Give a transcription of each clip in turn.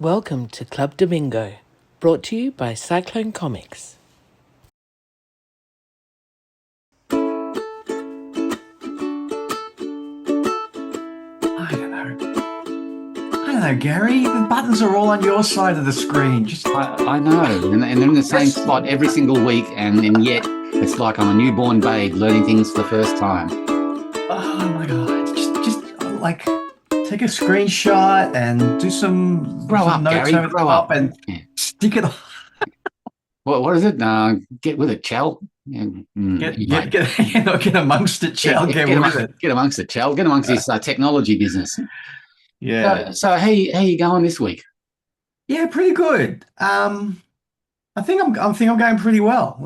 Welcome to Club Domingo, brought to you by Cyclone Comics. I don't know, Gary. The buttons are all on your side of the screen. I know, and they're in the same spot every single week, and yet it's like I'm a newborn babe learning things for the first time. Oh my god! Just like take a screenshot and do some Grow notes Gary, over the top and stick it on. What is it? Get with it, Chal. Get amongst it, Chal. Get with it. Get amongst it, Chal. Get amongst this technology business. Yeah. So how you going this week? Yeah, pretty good. I think I'm going pretty well.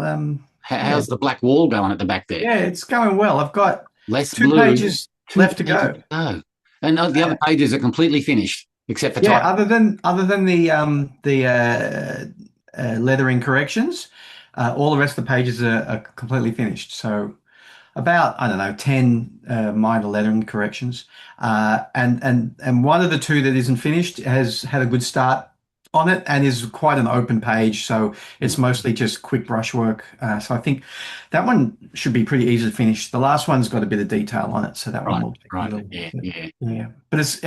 How's the black wall going at the back there? Yeah, it's going well. I've got two blue, pages left to go. Oh, and the other pages are completely finished, except for other than the lettering corrections, all the rest of the pages are completely finished. So about, I don't know, 10 minor lettering corrections, and one of the two that isn't finished has had a good start on it and is quite an open page, so it's mostly just quick brushwork. So I think that one should be pretty easy to finish. The last one's got a bit of detail on it, so that one will take a little bit. Yeah. But it's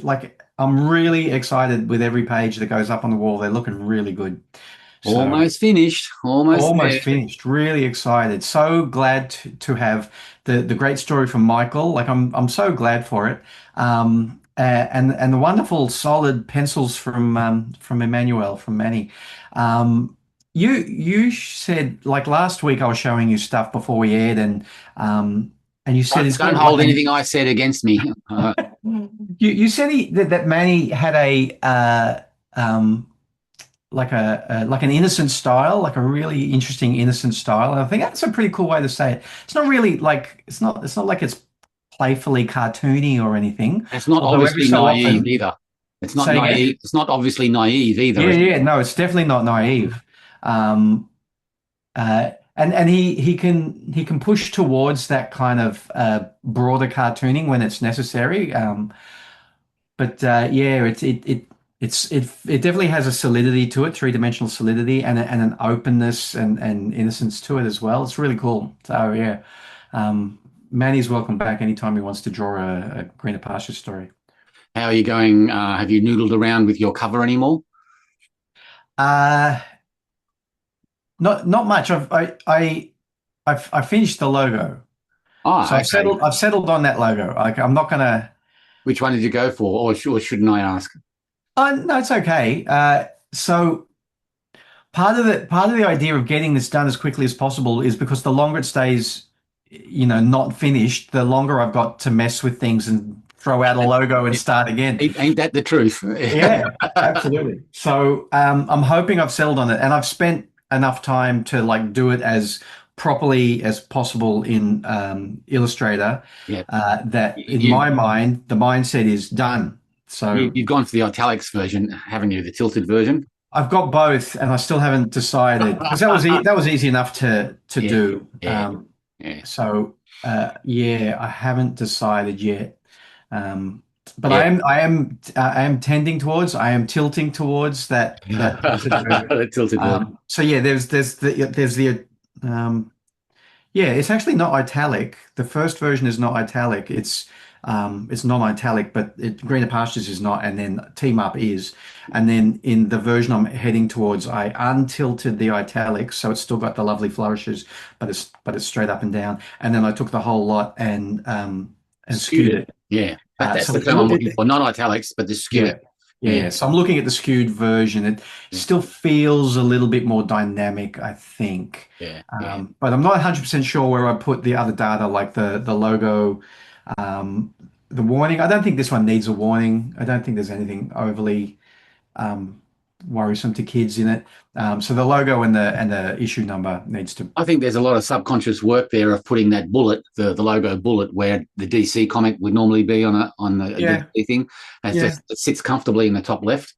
like I'm really excited with every page that goes up on the wall. They're looking really good. So, almost finished. Almost finished. Really excited. So glad to have the great story from Mikul. Like I'm so glad for it. And the wonderful solid pencils from Emmanuel, from Manny. You said, like, last week I was showing you stuff before we aired, and you said don't hold anything I said against me. You said that Manny had a like an innocent style, like a really interesting innocent style, and I think that's a pretty cool way to say it. It's not really like it's not like it's playfully cartoony or anything. It's not obviously naive either. It's not naive. It's not obviously naive either. Yeah. No, it's definitely not naive. And he can push towards that kind of broader cartooning when it's necessary. But it definitely has a solidity to it, three-dimensional solidity, and an openness and innocence to it as well. It's really cool. So yeah. Manny's welcome back anytime he wants to draw a Greener Pastures story. How are you going? Have you noodled around with your cover anymore? Not much. I finished the logo. So okay. I've settled on that logo. Like, I'm not gonna. Which one did you go for, or shouldn't I ask? No, it's okay. So part of the idea of getting this done as quickly as possible is because the longer it stays, not finished, the longer I've got to mess with things and throw out a logo and start again. Ain't that the truth? Yeah, absolutely. So I'm hoping I've settled on it, and I've spent enough time to like do it as properly as possible in Illustrator. That in my mind, the mindset is done. So you've gone for the italics version, haven't you? The tilted version. I've got both, and I still haven't decided, because that was easy enough to do. So I haven't decided yet. But I am tending towards. I am tilting towards that. The tilted one. So yeah, there's the it's actually not italic. The first version is not italic. It's non-italic, but Greener Pastures is not, and then Team Up is. And then in the version I'm heading towards, I untilted the italics, so it's still got the lovely flourishes, but it's straight up and down. And then I took the whole lot and skewed it. Yeah, that's the term I'm looking for. Not italics, but the skewed. Yeah. So I'm looking at the skewed version. It still feels a little bit more dynamic, I think. But I'm not 100% sure where I put the other data, like the logo. The warning, I don't think this one needs a warning. I don't think there's anything overly worrisome to kids in it. So the logo and the issue number needs to. I think there's a lot of subconscious work there of putting that bullet, the logo bullet, where the DC comic would normally be on the DC thing. It sits comfortably in the top left.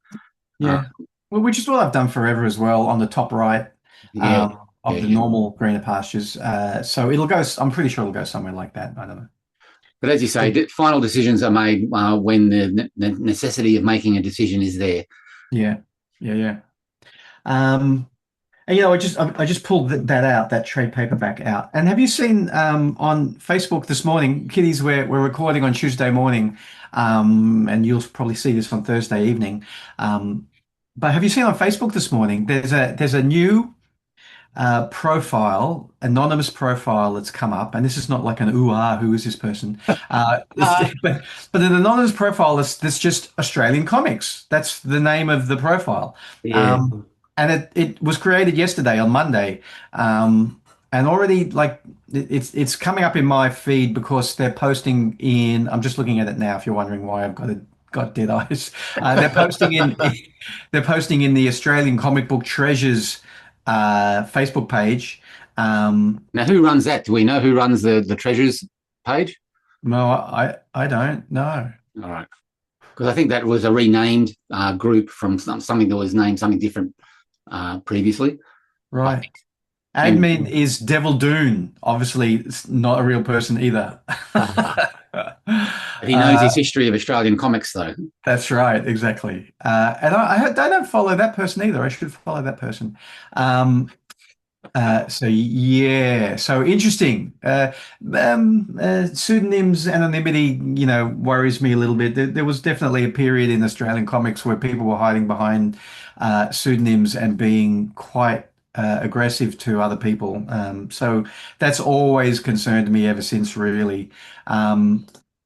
Which is what I've done forever as well, on the top right of the normal Greener Pastures. So it'll go. I'm pretty sure it'll go somewhere like that. I don't know. But as you say, final decisions are made when the necessity of making a decision is there. Yeah. And, I just pulled that trade paperback out. And have you seen on Facebook this morning, kiddies? We're recording on Tuesday morning, and you'll probably see this on Thursday evening. But have you seen on Facebook this morning? There's a new profile, anonymous profile that's come up, and this is not like an who is this person? But an anonymous profile that's just Australian Comics. That's the name of the profile. Yeah. And it was created yesterday on Monday, and already like it's coming up in my feed because they're posting in. I'm just looking at it now. If you're wondering why I've got dead eyes, they're posting in the Australian Comic Book Treasures Facebook page. Now, who runs that? Do we know who runs the Treasures page? No, I don't know. All right, because I think that was a renamed group from something that was named something different previously. Right. Admin is Devil Dune. Obviously, it's not a real person either. He knows his history of Australian comics, though. That's right, exactly. And I don't follow that person either. I should follow that person. So interesting. Pseudonyms, anonymity, worries me a little bit. There was definitely a period in Australian comics where people were hiding behind pseudonyms and being quite aggressive to other people. So that's always concerned me ever since, really.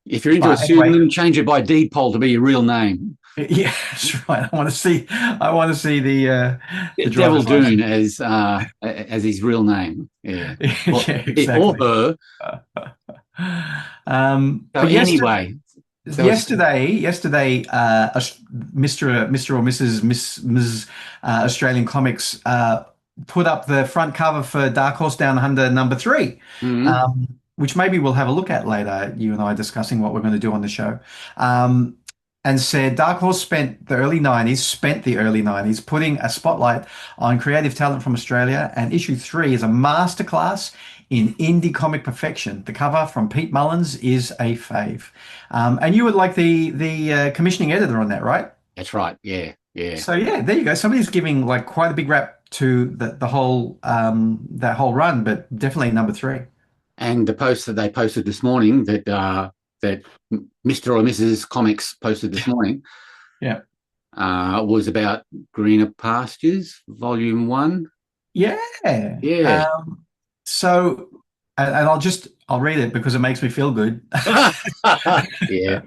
If you're into a pseudonym, change it by deed poll to be your real name. Yeah, that's right. I want to see the Devil Dune as his real name. Yeah, exactly. Or her. Anyway, yesterday, Mr. or Ms. Australian Comics put up the front cover for Dark Horse Down Under #3. Mm-hmm. Which maybe we'll have a look at later, you and I discussing what we're going to do on the show, and said Dark Horse spent the early 90s putting a spotlight on creative talent from Australia, and issue 3 is a masterclass in indie comic perfection. The cover from Pete Mullins is a fave. And you would like the commissioning editor on that, right? That's right, yeah. So yeah, there you go. Somebody's giving like quite a big rap to the whole that whole run, but definitely #3. And the post that they posted this morning that Mr. or Mrs. Comics posted this morning, was about Greener Pastures, Volume 1. Yeah. So, and I'll read it because it makes me feel good. Yeah.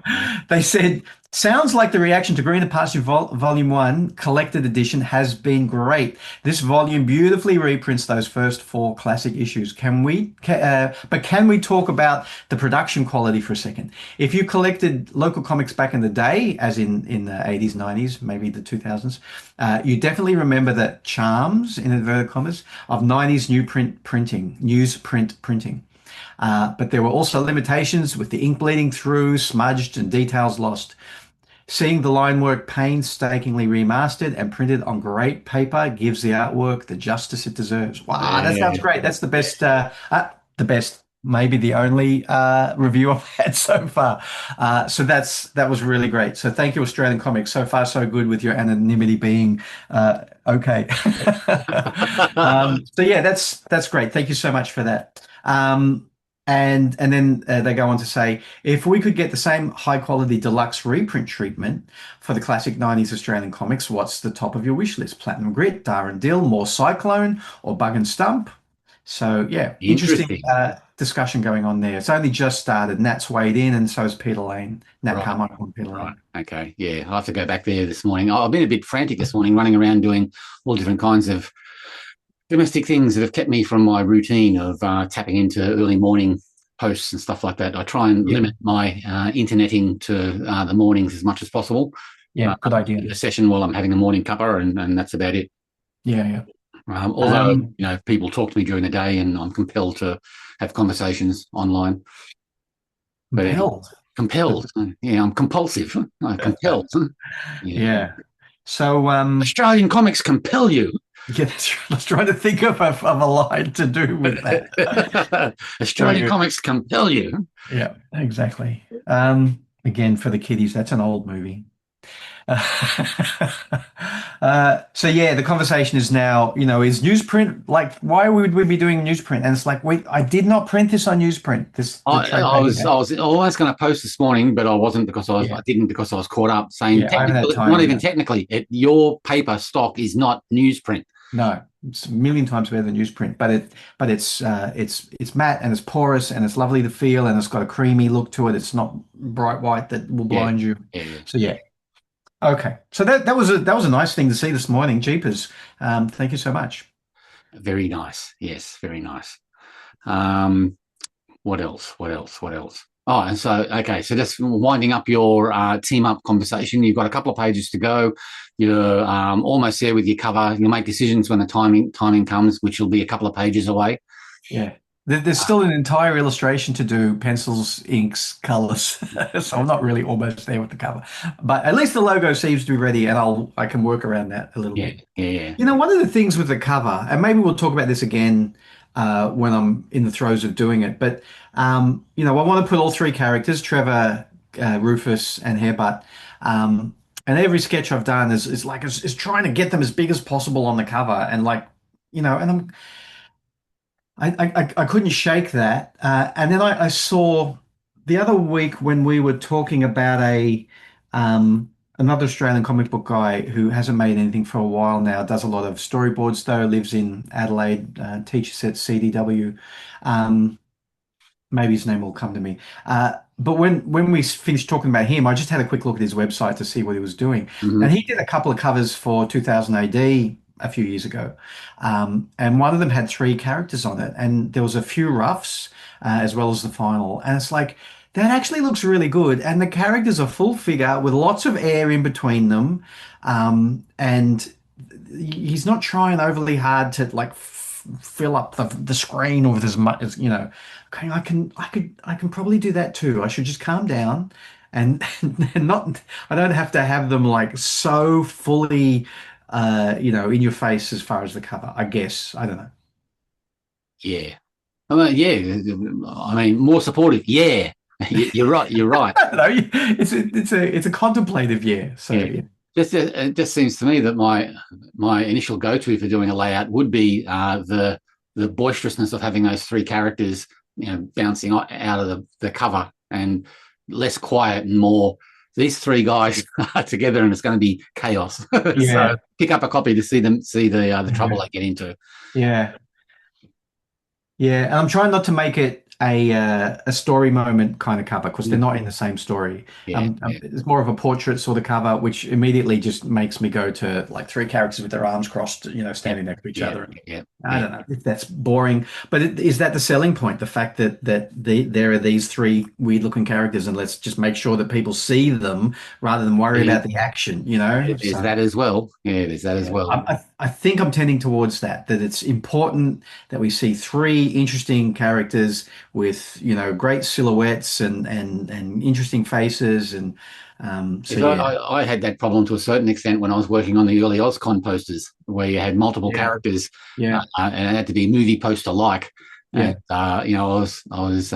They said, sounds like the reaction to Greener Pastures Volume 1 collected edition has been great. This volume beautifully reprints those first 4 classic issues. Can we talk about the production quality for a second? If you collected local comics back in the day, as in the 80s, 90s, maybe the 2000s, you definitely remember the charms, in inverted commas, of 90s newsprint printing. But there were also limitations with the ink bleeding through, smudged, and details lost. Seeing the line work painstakingly remastered and printed on great paper gives the artwork the justice it deserves. Wow, that sounds great. That's the best, maybe the only review I've had so far. So that was really great. So thank you, Australian Comics. So far, so good with your anonymity being okay. So yeah, that's great. Thank you so much for that. And then they go on to say, if we could get the same high quality deluxe reprint treatment for the classic 90s Australian comics, what's the top of your wish list? Platinum Grit, Dar and Dill, more Cyclone, or Bug and Stump? So yeah, interesting discussion going on there. It's only just started. Nat's weighed in, and so is Peter Lane. Nat Carmichael and Peter Lane. Okay, yeah, I'll have to go back there this morning. I've been a bit frantic this morning, running around doing all different kinds of domestic things that have kept me from my routine of tapping into early morning posts and stuff like that. I try and limit my interneting to the mornings as much as possible. Yeah, good idea. A session while I'm having a morning cuppa, and that's about it. Yeah. Although people talk to me during the day, and I'm compelled to have conversations online. Compelled. Yeah, I'm compulsive. Compelled. Yeah. So Australian comics compel you. Yeah, that's right. I was trying to think of a line to do with that. Australian comics compel you. Yeah, exactly. Again, for the kiddies, that's an old movie. So yeah, the conversation is now, is newsprint like why would we be doing newsprint? And it's like, wait, I did not print this on newsprint. The I, trade I was I paperback. was always going to post this morning, but I wasn't because Yeah, I didn't because I was caught up saying yeah, I haven't had technically, time not even either. technically, your paper stock is not newsprint. No, it's a million times better than newsprint, it's matte and it's porous and it's lovely to feel and it's got a creamy look to it. It's not bright white that will Yeah, blind you. yeah, So yeah. Okay. So that was a nice thing to see this morning. Jeepers. Thank you so much. very nice. Yes, very nice. Um, what else? What else? What else? Oh, and so okay, so just winding up your team up conversation. You've got a couple of pages to go. You're almost there with your cover. You'll make decisions when the timing comes, which will be a couple of pages away. Yeah. There's still an entire illustration to do, pencils, inks, colors. So I'm not really almost there with the cover. But at least the logo seems to be ready and I can work around that a little Yeah, bit. yeah, One of the things with the cover, and maybe we'll talk about this again when I'm in the throes of doing it, but I want to put all three characters, Trevor, Rufus, and Hairbutt. And every sketch I've done is trying to get them as big as possible on the cover, and and I couldn't shake that. And then I saw the other week when we were talking about another Australian comic book guy who hasn't made anything for a while now, does a lot of storyboards though, lives in Adelaide, teaches at CDW. Um, Maybe his name will come to me. But when we finished talking about him, I just had a quick look at his website to see what he was doing, hmm and he did a couple of covers for 2000 AD a few years ago, and one of them had three characters on it, and there was a few roughs as well as the final, and it's like that actually looks really good, and the characters are full figure with lots of air in between them, and he's not trying overly hard to like fill up the screen with as much as okay, I can probably do that too. I should just calm down and, and not I don't have to have them like so fully in your face as far as the cover, I guess. I don't know. yeah. I mean, yeah. I mean, more supportive. Yeah, you're right. You're right. I don't know. It's a contemplative yeah. So Yeah. yeah. It just seems to me that my initial go-to for doing a layout would be the boisterousness of having those three characters, bouncing out of the cover, and less quiet and more. These three guys are together, and it's going to be chaos. Yeah. So pick up a copy to see the trouble Yeah. they get into. Yeah. Yeah, and I'm trying not to make it a story moment kind of cover because they're not in the same story. Yeah, yeah, It's more of a portrait sort of cover, which immediately just makes me go to like three characters with their arms crossed, yeah, standing next to each yeah, other. And yeah, I yeah. don't know if that's boring, but is that the selling point? The fact that there are these three weird looking characters, and let's just make sure that people see them rather than worry about the action. There's So. that as well. Yeah, there's that as Yeah, well. I think I'm tending towards that it's important that we see three interesting characters with, great silhouettes and interesting faces. And so, Because yeah, I had that problem to a certain extent when I was working on the early OzCon posters, where you had multiple yeah, characters, yeah, and it had to be movie poster like. yeah, And I was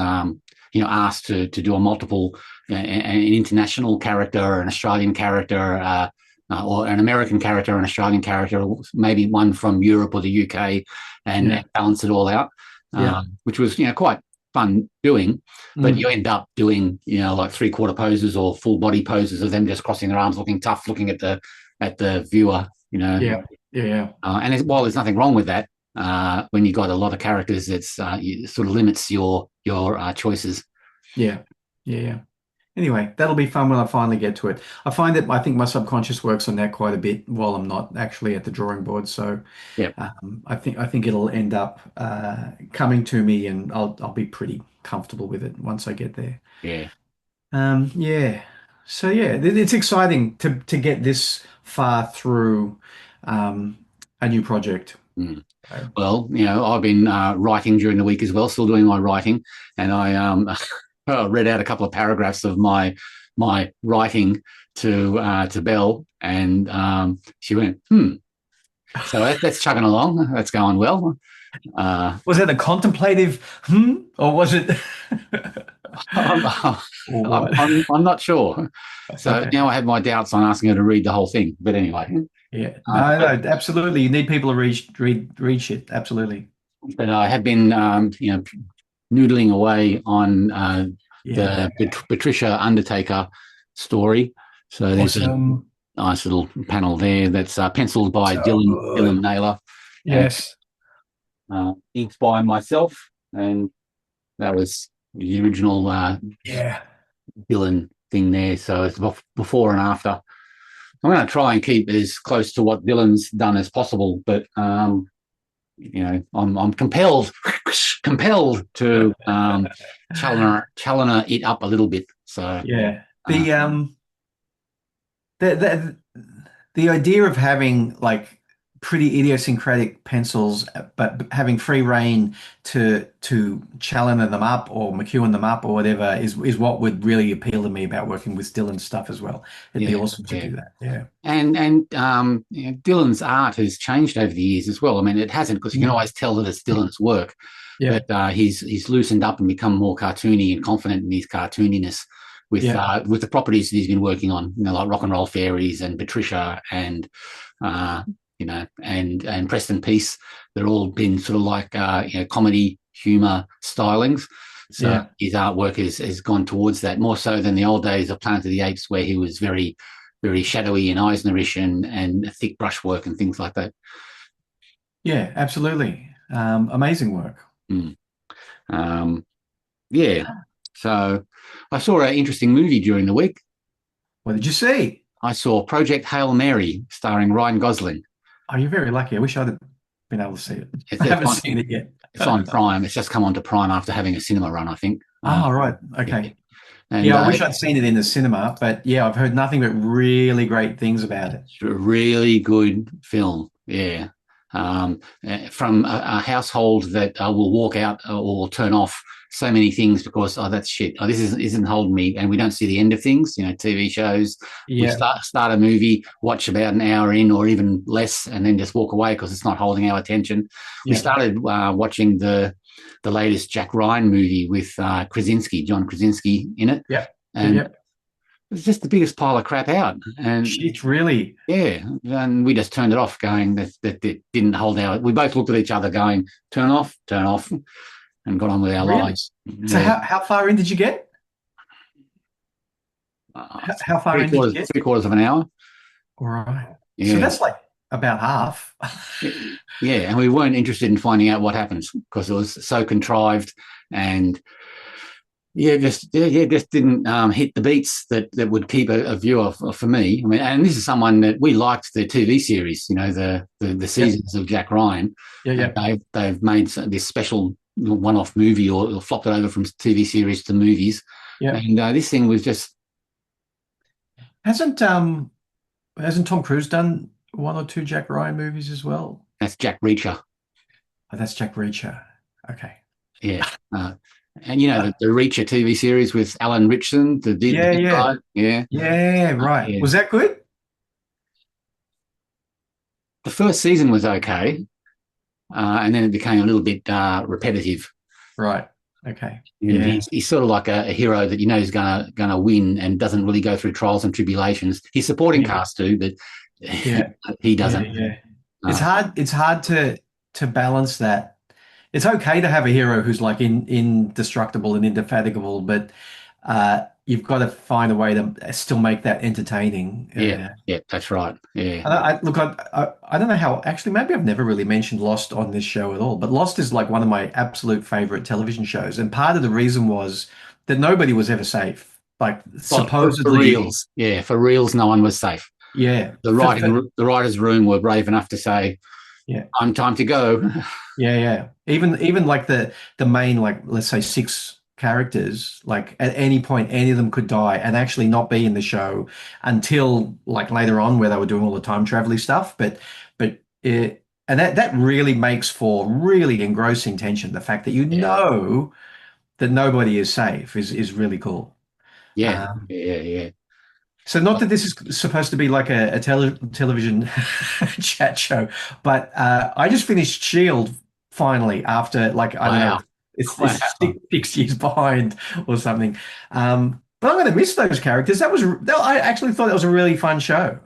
asked to do a multiple, an international character, an Australian character, or an American character, an Australian character, maybe one from Europe or the UK, and, yeah, and balance it all out, yeah. which was quite fun doing. But Mm, you end up doing like three-quarter poses or full body poses of them just crossing their arms, looking tough, looking at the viewer. yeah, yeah, While there's nothing wrong with that, when you got a lot of characters, it sort of limits your choices. yeah, yeah. Anyway, that'll be fun when I finally get to it. I think my subconscious works on that quite a bit while I'm not actually at the drawing board. So Yep. I think it'll end up coming to me, and I'll be pretty comfortable with it once I get there. Yeah. Yeah. So yeah, it's exciting to get this far through um, a new project. Mm. So, Well, I've been writing during the week as well, still doing my writing, and I read out a couple of paragraphs of my writing to Belle, and she went, So that's chugging along. That's going well. Was it a contemplative or was it I'm, or I'm, what? I'm not sure. So Okay. now I have my doubts on asking her to read the whole thing. But anyway, Yeah. uh, No, but, no, absolutely. You need people to read shit. Absolutely. but I have been, noodling away on Yeah. the Patricia Undertaker story. So there's a Awesome. nice little panel there that's penciled by So Dylan good. Naylor and Yes. inked by myself. And that was the original Yeah. Dylan thing there. So it's before and after. I'm going to try and keep as close to what Dylan's done as possible, but I'm compelled to Chaloner it up a little bit. So Yeah. uh, The the the idea of having like pretty idiosyncratic pencils, but having free reign to challenge them up or McEwen them up or whatever is what would really appeal to me about working with Dylan's stuff as well. It'd be yeah, awesome to yeah. do that. Yeah. And Dylan's art has changed over the years as well. I mean, it hasn't because you can always tell that it's Dylan's work, Yeah. but he's loosened up and become more cartoony and confident in his cartooniness Yeah. with the properties that he's been working on, like Rock and Roll Fairies and Patricia and uh, and Preston Peace. They're all been sort of like comedy humor stylings. So Yeah. his artwork has gone towards that more so than the old days of Planet of the Apes, where he was very, very shadowy and Eisnerish and thick brushwork and things like that. Yeah. Absolutely. Amazing work. Mm. Um, yeah. So I saw an interesting movie during the week. What did you see? I saw Project Hail Mary starring Ryan Gosling. Oh, you're very lucky. I wish I'd have been able to see it. It's, I it's haven't on, seen it yet. it's on Prime. It's just come onto Prime after having a cinema run, I think. Oh, right. Yeah. Okay. And Yeah, I wish I'd seen it in the cinema, but yeah, I've heard nothing but really great things about it. it's a really good film. Yeah. From a household that will walk out or turn off so many things because that's shit. Oh, this isn't holding me, and we don't see the end of things. TV shows. We Yeah, start a movie, watch about an hour in or even less, and then just walk away because it's not holding our attention. We yeah, started watching the latest Jack Ryan movie with John Krasinski in it, yeah, and yeah. it's just the biggest pile of crap out. And Shit, really. yeah, and we just turned it off, going that it didn't hold our. We both looked at each other, going, turn off, and got on with our Really? lives. So Yeah. how far in did you get? Uh, How far in did you get? three quarters of an hour. All right. So Yeah, that's like about half. yeah, and we weren't interested in finding out what happens because it was so contrived, and just didn't hit the beats that would keep a viewer for me. I mean, and this is someone that we liked the TV series, the Yeah, seasons of Jack Ryan, yeah, and yeah, they've made this special one-off movie or flopped it over from TV series to movies, yeah. and this thing was just Hasn't hasn't Tom Cruise done one or two Jack Ryan movies as well? that's Jack Reacher. Oh, that's Jack Reacher. Okay. Yeah. And the Reacher TV series with Alan Ritchson, the Yeah, big yeah, guy. Yeah. yeah. Right. Yeah. Was that good? The first season was okay. And then it became a little bit repetitive. Right. Okay. And Yeah. he's sort of like a hero that is gonna win and doesn't really go through trials and tribulations. His supporting Yeah. cast do, but Yeah. he Yeah. doesn't. Yeah. It's Uh, hard. It's hard to balance that. It's okay to have a hero who's like indestructible and indefatigable, but you've got to find a way to still make that entertaining. yeah, that's right. Yeah. And look, I don't know how. Actually, maybe I've never really mentioned Lost on this show at all. But Lost is like one of my absolute favorite television shows, and part of the reason was that nobody was ever safe. Like For supposedly, reals. Yeah, for reals, no one was safe. yeah, The writers' room were brave enough to say, yeah. "I'm time to go." Yeah, yeah. Even like the main, like, let's say six characters, like at any point any of them could die and actually not be in the show until like later on where they were doing all the time travel stuff. But it, and that really makes for really engrossing tension. The fact that Yeah, that nobody is safe is really cool. yeah, Um, yeah, yeah. So not that this is supposed to be like a television chat show, but I just finished Shield finally after like I don't know, Wow. it's Wow. 6 years behind or something. But I'm going to miss those characters. I actually thought that was a really fun show.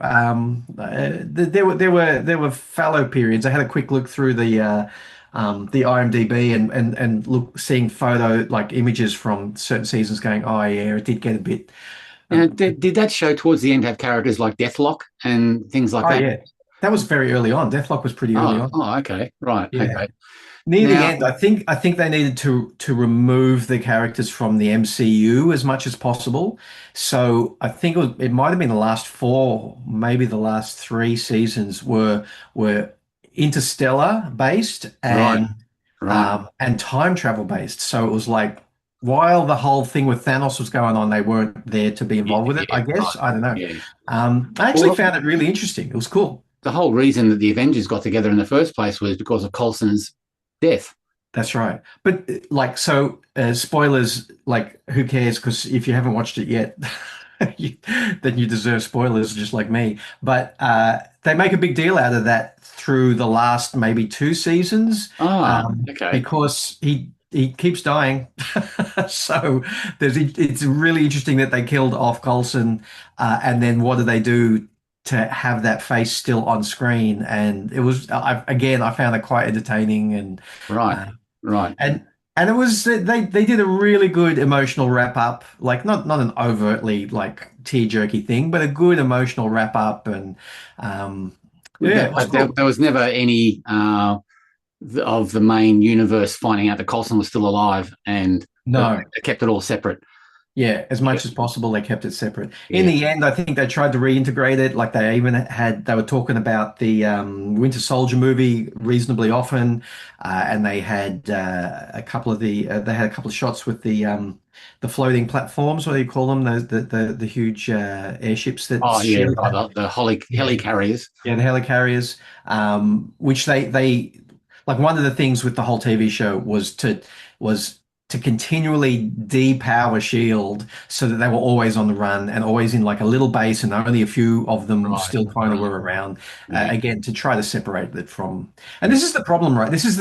There were fallow periods. I had a quick look through the IMDb and look seeing photo like images from certain seasons, going, oh yeah, it did get a bit. Now, Um, did that show towards the end have characters like Deathlock and things like oh that? yeah, that was very early on. Deathlock was pretty early Oh, on. oh, okay, right, Yeah. okay. Near the Now, end, I think they needed to remove the characters from the MCU as much as possible. So I think it might have been the last four, maybe the last three seasons were interstellar based right, right, and time travel based. So it was like while the whole thing with Thanos was going on, they weren't there to be yeah, involved with it, yeah, I right, guess. I don't know. yeah. I actually Well, found it really interesting. It was cool. the whole reason that the Avengers got together in the first place was because of Coulson's death. That's right. But like, so spoilers, like, who cares? Because if you haven't watched it yet, you, then you deserve spoilers, just like me. But they make a big deal out of that through the last maybe two seasons, Ah, okay, because he keeps dying. So it's really interesting that they killed off Coulson, and then what do they do to have that face still on screen? And it was, again, I found it quite entertaining and. right, Uh, right. and and it was they did a really good emotional wrap up, like not an overtly like tear jerky thing, but a good emotional wrap up, and um, yeah, it was But there, cool. there was never any of the main universe finding out that Coulson was still alive, and No, they kept it all separate. yeah, as Yeah, much as possible, they kept it separate. In yeah. the end, I think they tried to reintegrate it. Like they were talking about the Winter Soldier movie reasonably often, and they had they had a couple of shots with the floating platforms. What do you call them? Those the huge airships that Oh, yeah, shoot. right. The heli Yeah, carriers. yeah, the helicarriers, which they like one of the things with the whole TV show was to continually depower Shield so that they were always on the run and always in like a little base, and only a few of them Right, still kind of right. were around. Yeah, Again, to try to separate it from. And yeah. this is the problem, right? This is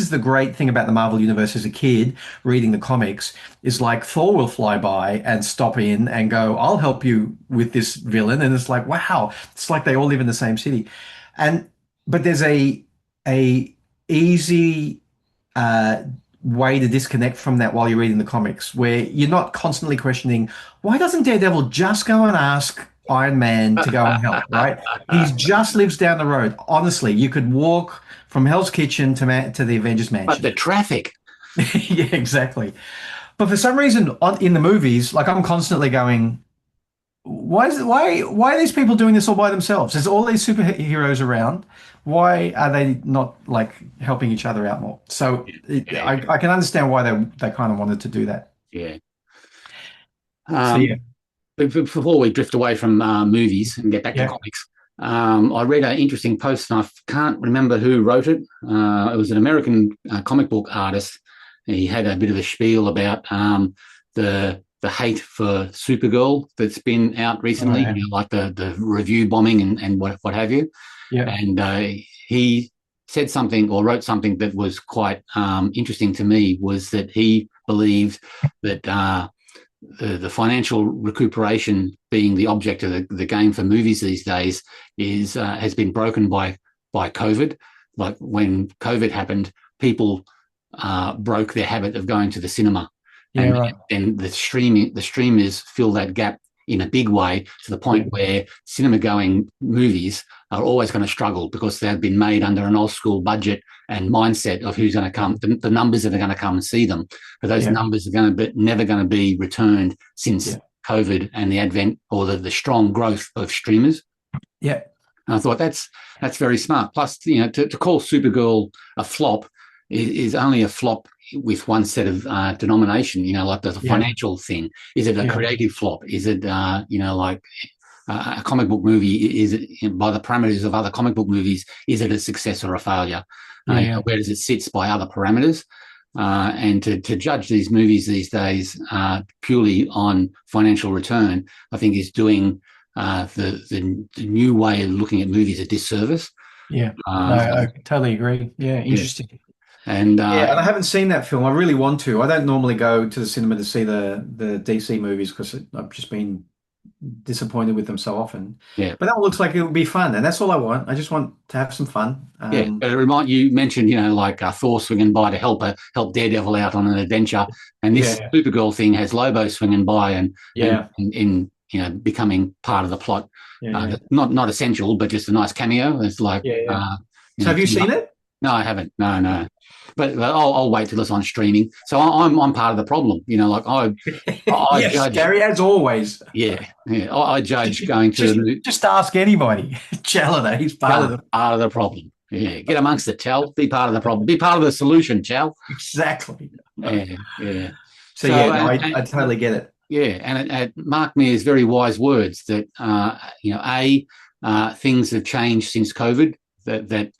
the great thing about the Marvel universe as a kid reading the comics is like Thor will fly by and stop in and go, "I'll help you with this villain," and it's like, wow, it's like they all live in the same city, and but there's a easy uh, way to disconnect from that while you're reading the comics, where you're not constantly questioning why doesn't Daredevil just go and ask Iron Man to go and help, right? He just lives down the road. Honestly, you could walk from Hell's Kitchen to the Avengers But Mansion. the traffic. Yeah, exactly. But for some reason, in the movies, like I'm constantly going, why are these people doing this all by themselves? There's all these superheroes around. Why are they not like helping each other out more? So Yeah, I can understand why they kind of wanted to do that. yeah. So yeah, But before we drift away from movies and get back to yeah, comics, I read an interesting post, and I can't remember who wrote it. It was an American comic book artist. He had a bit of a spiel about the hate for Supergirl that's been out oh, recently, yeah, like the review bombing and what have you. yeah, And he said something or wrote something that was quite interesting to me, was that he believed that the financial recuperation being the object of the game for movies these days is has been broken by COVID. Like when COVID happened, people broke their habit of going to the cinema, yeah, right, and the streamers fill that gap in a big way, to the yeah, point where cinema going movies are always going to struggle because they've been made under an old school budget and mindset of who's going to come, the numbers that are going to come and see them. But those yeah, numbers are going to be never going to be returned since yeah, COVID and the advent or the strong growth of streamers. yeah, And I thought that's very smart. Plus, to call Supergirl a flop is only a flop with one set of denomination. Like the yeah, financial thing. Is it a yeah, creative flop? Is it like a comic book movie? Is it, by the parameters of other comic book movies, is it a success or a failure? yeah, Where does it sit by other parameters? And to judge these movies these days purely on financial return, I think is doing the new way of looking at movies a disservice. Yeah, no, I totally agree. Yeah, interesting. Yeah. And yeah, and I haven't seen that film. I really want to. I don't normally go to the cinema to see the DC movies because I've just been disappointed with them so often. yeah, But that one looks like it would be fun, and that's all I want. I just want to have some fun. yeah. But you mentioned, like Thor swinging by to help Daredevil out on an adventure, and this Supergirl thing has Lobo swinging by and in becoming part of the plot. Not essential, but just a nice cameo. It's like, so have you seen it? No, I haven't. No. But I'll wait till it's on streaming. So I'm part of the problem. I yes, judge Gary, as always. Yeah. I judge going to just ask anybody. Chaloner, he's part of the problem. Yeah, get amongst it, Chal. Be part of the problem. Be part of the solution, Chal. Exactly. Yeah. So I totally get it. Yeah, and it marked me as very wise words that things have changed since COVID. That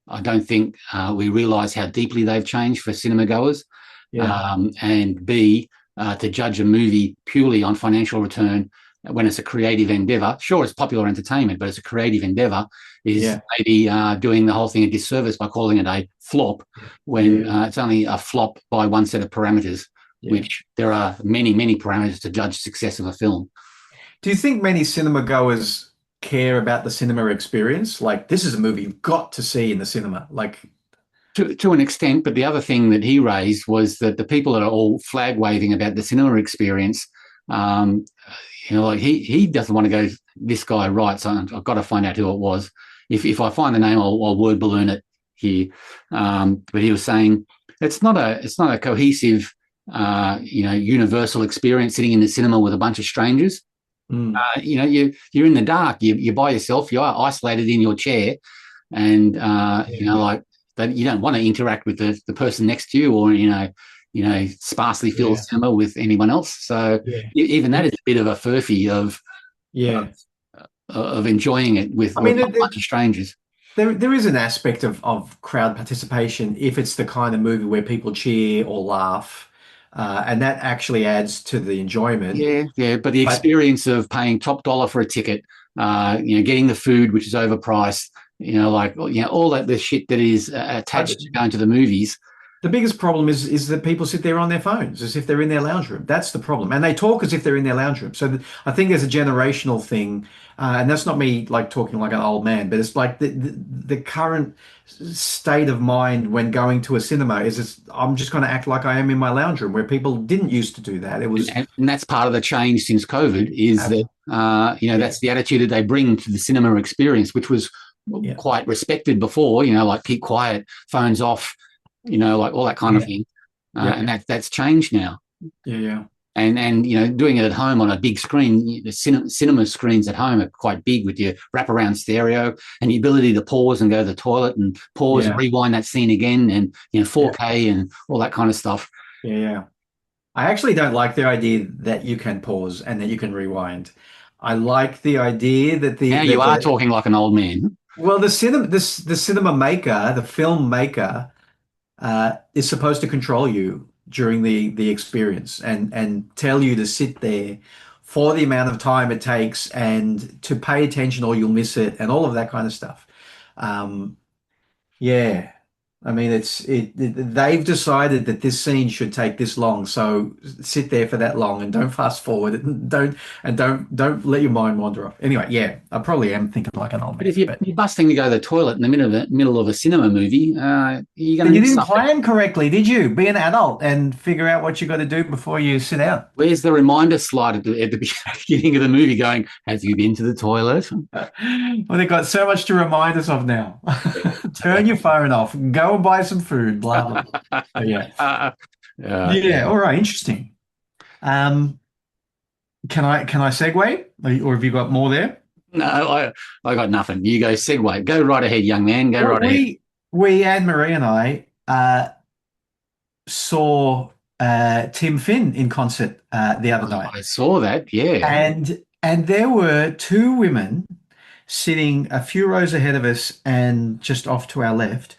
I don't think we realise how deeply they've changed for cinema goers. And B, to judge a movie purely on financial return when it's a creative endeavour. Sure, it's popular entertainment, but it's a creative endeavour. Is maybe doing the whole thing a disservice by calling it a flop when it's only a flop by one set of parameters. Which there are many, many parameters to judge success of a film. Do you think many cinema goers care about the cinema experience? Like, this is a movie you've got to see in the cinema. Like, to an extent, but the other thing that he raised was that the people that are all flag waving about the cinema experience, he doesn't want to go, this guy writes, I've got to find out who it was. If I find the name, I'll word balloon it here. But he was saying it's not a cohesive universal experience sitting in the cinema with a bunch of strangers. You're in the dark, you're by yourself, you're isolated in your chair, and that you don't want to interact with the person next to you or sparsely fill the cinema with anyone else. So even that is a bit of a furphy of enjoying it with a bunch of strangers. There is an aspect of crowd participation if it's the kind of movie where people cheer or laugh. And that actually adds to the enjoyment. Yeah. But the experience of paying top dollar for a ticket, getting the food, which is overpriced, all the shit that is attached to going to the movies. The biggest problem is that people sit there on their phones as if they're in their lounge room. That's the problem. And they talk as if they're in their lounge room. So I think there's a generational thing. And that's not me like talking like an old man, but it's like the current state of mind when going to a cinema is I'm just going to act like I am in my lounge room, where people didn't used to do that. It was, and that's part of the change since COVID is that that's the attitude that they bring to the cinema experience, which was quite respected before. Like keep quiet, phones off, like all that kind of thing, and that's changed now. And doing it at home on a big screen, the cinema screens at home are quite big with your wraparound stereo and the ability to pause and go to the toilet and pause and rewind that scene again, and 4K and all that kind of stuff. I actually don't like the idea that you can pause and that you can rewind. I like the idea that now you are talking like an old man. Well, the cinema maker, the film maker, is supposed to control you during the experience and tell you to sit there for the amount of time it takes and to pay attention or you'll miss it and all of that kind of stuff. I mean, they've decided that this scene should take this long, so sit there for that long and don't fast forward and don't let your mind wander off. Anyway, I probably am thinking like an old man. But if you're busting to go to the toilet in the middle of a cinema movie, you're going to. You didn't plan correctly, did you? Be an adult and figure out what you got to do before you sit down. Where's the reminder slide at the beginning of the movie going, have you been to the toilet? Well, they've got so much to remind us of now. Turn your phone off. Go and buy some food. Blah blah. All right. Interesting. Can I segue, or have you got more there? No, I got nothing. You go segue. Go right ahead, young man. Go right ahead. We Anne-Marie and I saw Tim Finn in concert the other night. I saw that. Yeah. And there were two women sitting a few rows ahead of us and just off to our left,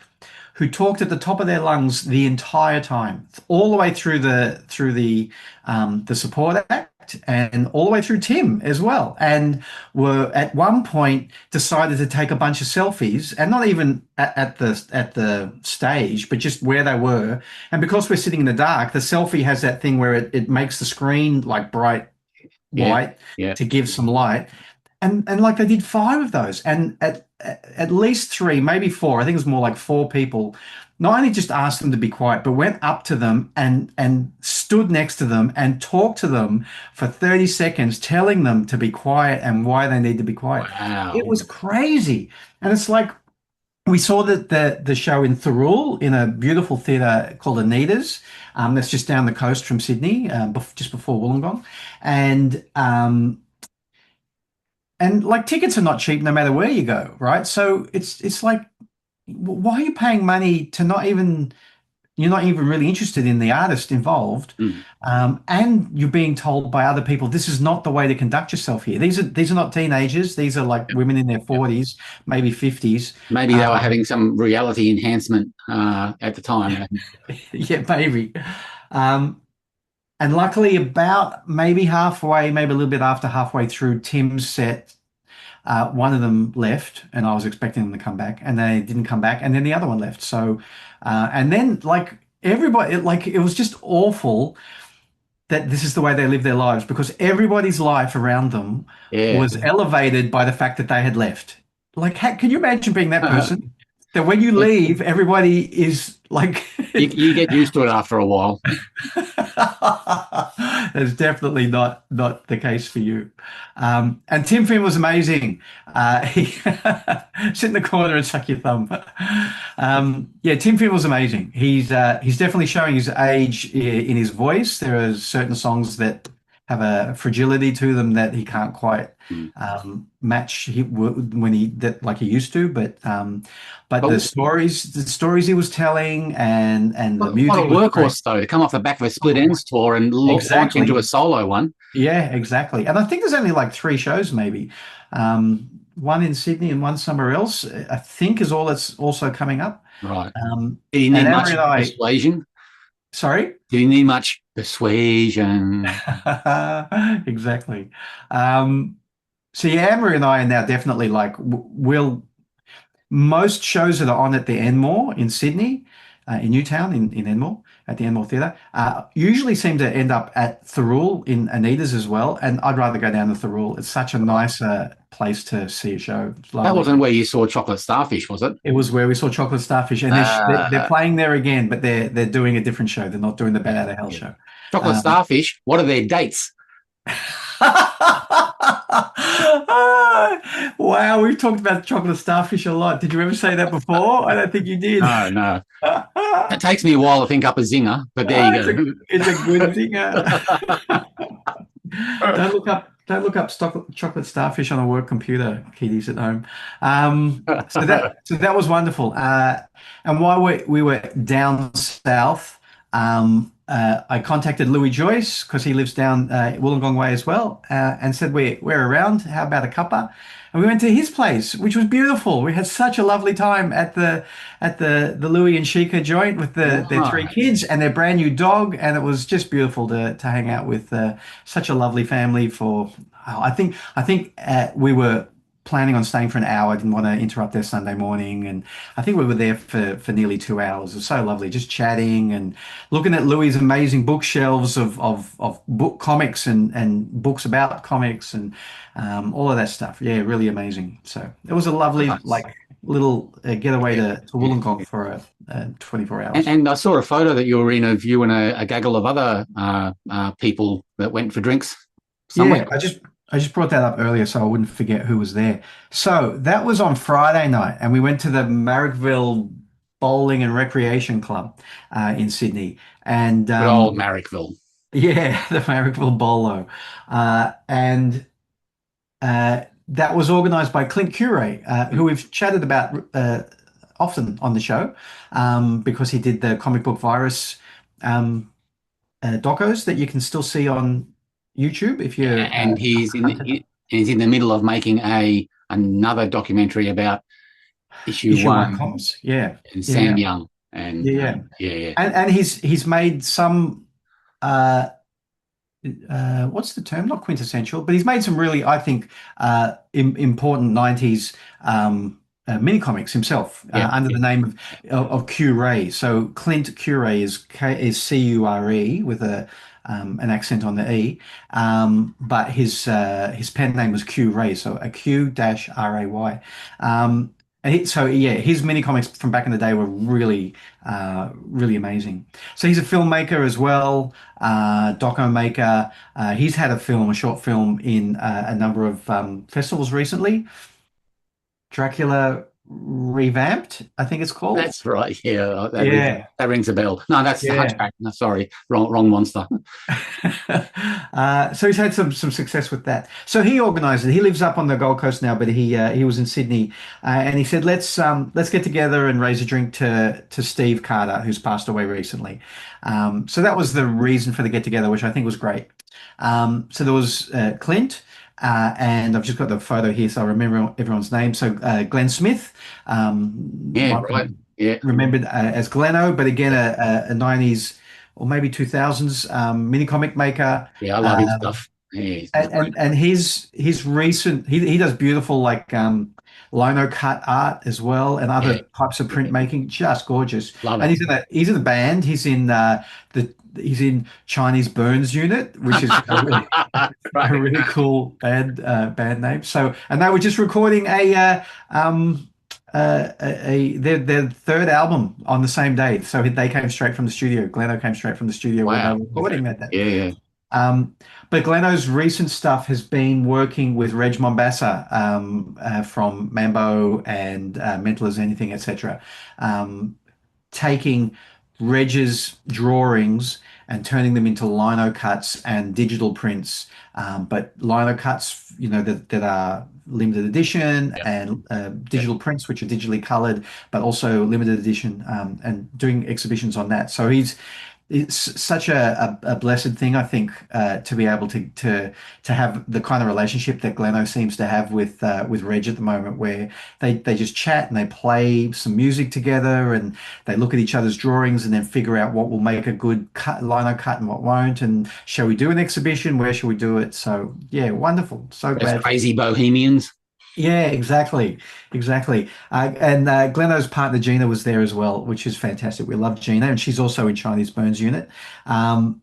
who talked at the top of their lungs the entire time, all the way through the support act, Jacked, and all the way through Tim as well, and were at one point decided to take a bunch of selfies, and not even at the stage, but just where they were. And because we're sitting in the dark, the selfie has that thing where it makes the screen like bright white to give some light. And like they did 5 of those, and at least 3, maybe 4. I think it was more like 4 people. Not only just asked them to be quiet, but went up to them and stood next to them and talked to them for 30 seconds, telling them to be quiet and why they need to be quiet. Wow. It was crazy. And it's like we saw the show in Thirroul in a beautiful theatre called Anita's. That's just down the coast from Sydney, just before Wollongong. And like tickets are not cheap no matter where you go, right? So it's like, why are you paying money to you're not even really interested in the artist involved, and you're being told by other people this is not the way to conduct yourself here. These are not teenagers. These are like women in their 40s, maybe 50s. Maybe they were having some reality enhancement at the time. Yeah, maybe. And luckily, about maybe halfway, maybe a little bit after halfway through Tim's set, one of them left, and I was expecting them to come back, and they didn't come back, and then the other one left. So, and then like everybody, it was just awful that this is the way they live their lives, because everybody's life around them was elevated by the fact that they had left. Like, can you imagine being that person? That when you leave, everybody is like... you get used to it after a while. That's definitely not the case for you. And Tim Finn was amazing. He sit in the corner and suck your thumb. Yeah, Tim Finn was amazing. He's definitely showing his age in his voice. There are certain songs that have a fragility to them that he can't quite match when he used to. But the stories he was telling and the music. What a workhorse though, to come off the back of a Split Ends tour and launch into a solo one. Yeah, exactly. And I think there's only like 3 shows, maybe. One in Sydney and one somewhere else, I think, is all that's also coming up. Right. Did he need much persuasion? Sorry? Did he need much persuasion? Exactly. So yeah, Amory and I are now definitely like, most shows that are on at the Enmore in Sydney, in Newtown, in Enmore, at the Enmore Theatre, usually seem to end up at Thirroul in Anita's as well. And I'd rather go down to Thirroul. It's such a nice place to see a show. That wasn't where you saw Chocolate Starfish, was it? It was where we saw Chocolate Starfish. And they're playing there again, but they're doing a different show. They're not doing the Bat Out of Hell show. Chocolate Starfish, what are their dates? Wow, we've talked about Chocolate Starfish a lot. Did you ever say that before? I don't think you did. No. It takes me a while to think up a zinger, but there you go. It's a good zinger. Don't look up Chocolate Starfish on a work computer, kiddies at home. So that was wonderful. And while we were down south, I contacted Louie Joyce, because he lives down Wollongong way as well, and said we're around. How about a cuppa? And we went to his place, which was beautiful. We had such a lovely time at the Louie and Sheikah joint with their 3 kids and their brand new dog, and it was just beautiful to hang out with such a lovely family. I think we were planning on staying for an hour. I didn't want to interrupt their Sunday morning, and I think we were there for nearly 2 hours. It was so lovely, just chatting and looking at Louie's amazing bookshelves of book comics and books about comics and all of that stuff. Yeah, really amazing. So it was a lovely little getaway to Wollongong for 24 hours. And I saw a photo that you were in of you and a gaggle of other people that went for drinks somewhere. Yeah, I just brought that up earlier so I wouldn't forget who was there. So that was on Friday night, and we went to the Marrickville Bowling and Recreation Club in Sydney. And good old Marrickville. Yeah, the Marrickville Bolo. And that was organised by Clint Cure, who we've chatted about often on the show, because he did the comic book virus docos that you can still see on YouTube if you're and he's in the middle of making another documentary about issue 1 comics. Yeah, and Sam Young and and he's made some what's the term? Not quintessential, but he's made some really, I think, important 90s mini comics himself Yeah, under yeah, the name of Q Ray. So Clint Q Ray is Cure with an accent on the E, but his pen name was Q Ray, so a Q dash Ray. So yeah, his mini comics from back in the day were really amazing. So he's a filmmaker as well, doco maker. He's had a short film in a number of festivals recently. Dracula Revamped, I think it's called. that's right. Yeah, Yeah, that rings a bell. No, that's the yeah. Hunchback. No, sorry, wrong monster. So he's had some success with that. So he organised it. He lives up on the Gold Coast now, but he was in Sydney, and he said let's get together and raise a drink to Steve Carter, who's passed away recently. So that was the reason for the get together, which I think was great. So there was Clint. And I've just got the photo here, so I remember everyone's name. So Glenn Smith, Yeah, might right. be Yeah, remembered as Gleno, but again a 90s or maybe 2000s mini comic maker. yeah, I love his Um, stuff. Yeah, he's and, great. and and his recent he does beautiful like lino cut art as well and Yeah, other types of yeah, printmaking, just gorgeous. love And it. he's in a band. The he's in Chinese Burns Unit, which is a Great. really cool band name. So, and they were just recording their third album on the same day. So they came straight from the studio. Gleno came straight from the studio when they Wow. were recording that day. Yeah, yeah, Um, but Gleno's recent stuff has been working with Reg Mombassa from Mambo and Mental as Anything, etc. Taking Reg's drawings and turning them into lino cuts and digital prints, but lino cuts, that are limited edition yeah, and yeah. digital prints, which are digitally colored, but also limited edition, and doing exhibitions on that. So it's such a blessed thing, I think, to be able to have the kind of relationship that Gleno seems to have with Reg at the moment, where they just chat and they play some music together and they look at each other's drawings and then figure out what will make a good lino cut and what won't. And shall we do an exhibition? Where shall we do it? So yeah, wonderful. So Those glad. crazy bohemians. Yeah, exactly. And Gleno's partner Gina was there as well, which is fantastic. We love Gina, and she's also in Chinese Burns Unit. Um,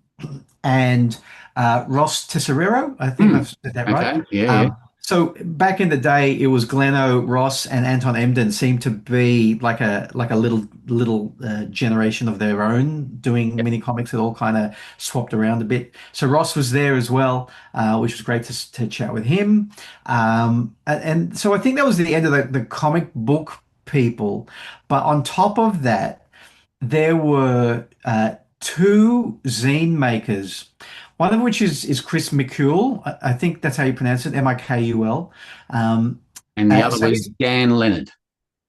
and Ross Tesoriero, I think Hmm. I've said that right. Okay. Yeah, yeah, So back in the day, it was Gleno, Ross, and Anton Emden seemed to be like a little generation of their own doing yeah. mini comics. It all kind of swapped around a bit. So Ross was there as well, which was great to chat with him. And so I think that was the end of the comic book people. But on top of that, there were two zine makers, one of which is Chris Mikul. I think that's how you pronounce it, Mikul. Um, And the other so was Dan Lennard.